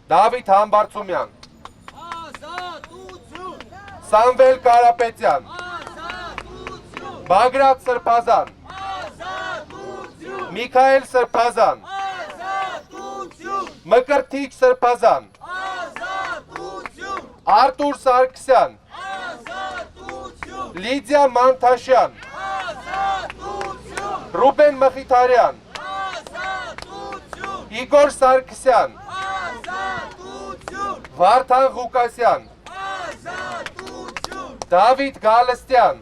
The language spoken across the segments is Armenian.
Դավիթ Համբարձումյան, Սամվել Կարապետյան, Բագրատ Սրբազան, Միքայել Սրբազան, Մկրտիչ Սրբազան, Արտուր Սարգսյան, Լիդիա Մանթաշյան, Ռուբեն Մխիթարյան, Իգոր Սարգսյան, Վարդան Ղուկասյան, Դավիթ Գալստյան,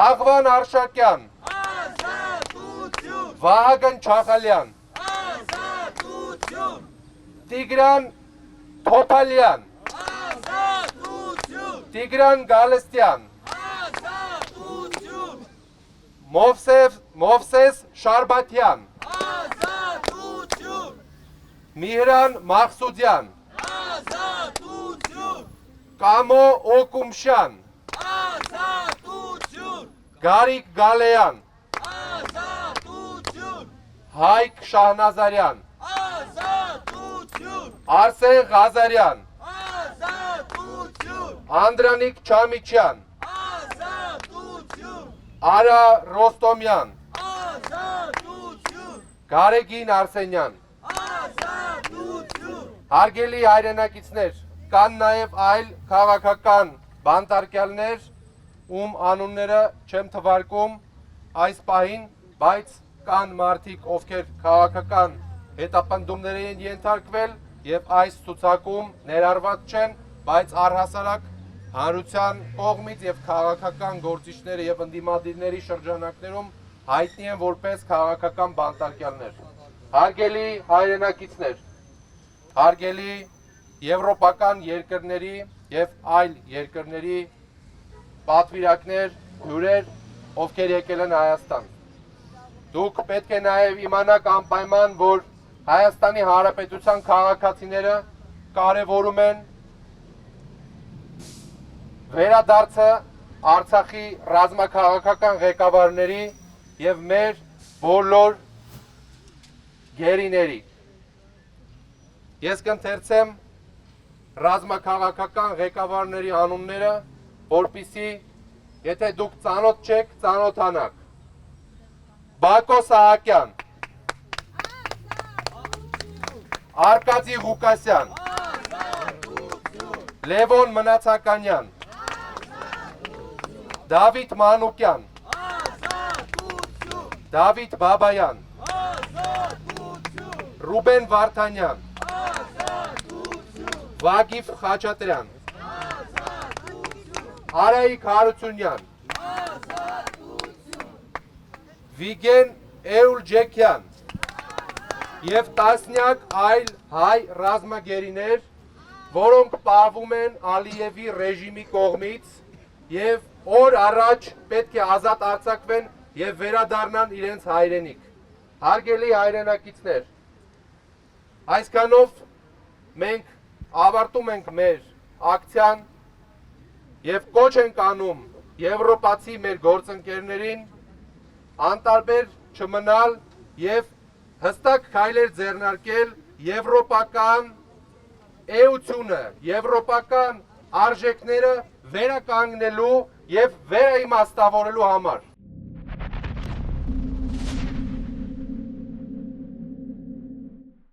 Աղվան Արշակյան, Վահագն Չախալյան, Տիգրան Թոփալյան, Տիգրան Գալստյան, Մովսես Շարբաթյան, Միհրան Մաղսուդյան, Կամո Օկումշյան, Գարիկ Գալեյան, Հայկ Շահնազարյան, Արսեն Ղազարյան, Անդրանիկ Չամիչյան, Արա Ռոստոմյան, Գարեգին Արսենյան։ Հարգելի հայրենակիցներ, կան նաև այլ քաղաքական բանտարկյալներ, ում անունները չեմ թվարկում այս պահին, բայց կան մարդիկ, ովքեր քաղաքական հետապնդումների են ենթարկվել եւ այս ցուցակում ներառված չեն, բայց առհասարակ հանրության կողմից եւ քաղաքական գործիչները եւ ընդդիմադիրների շրջանակներում հայտնի են որպես քաղաքական բանտարկյալներ։ Հարգելի հայրենակիցներ, հարգելի եվրոպական երկրների եւ այլ երկրների պատվիրակներ, հյուրեր, ովքեր եկել են Հայաստան։ Դուք պետք է նաեւ իմանաք անպայման, որ Հայաստանի Հանրապետության քաղաքացիները կարևորում են վերադարձը Արցախի ռազմաքաղաքական ղեկավարների եւ մեր բոլոր գերիների։ Ես կընթերցեմ ռազմաքաղաքական ղեկավարների անունները, որպեսզի եթե դուք ծանոթ չեք, ծանոթանաք։ Բակո Սահակյան, Արկադի Ղուկասյան, Լևոն Մնացականյան, Դավիթ Մանուկյան, Դավիթ Բաբայան, Ռուբեն Վարդանյան, Վագիվ Խաչատրյան, Արայիկ Հարությունյան, Վիգեն Էուլջեքյան և տասնյակ այլ հայ ռազմագերիներ, որոնք պահվում են Ալիևի ռեժիմի կողմից և օր առաջ պետք է ազատ արձակվեն և վերադառնան իրենց հայրենիք։ Հարգելի հայրենակիցներ, այսքանով մենք ավարտում ենք մեր ակցիան և կոչ ենք անում եվրոպացի մեր գործընկերներին անտարբեր չմնալ և հստակ քայլեր ձեռնարկել եվրոպական էությունը, եվրոպական արժեքները վերականգնելու և վերաիմաստավորելու համար։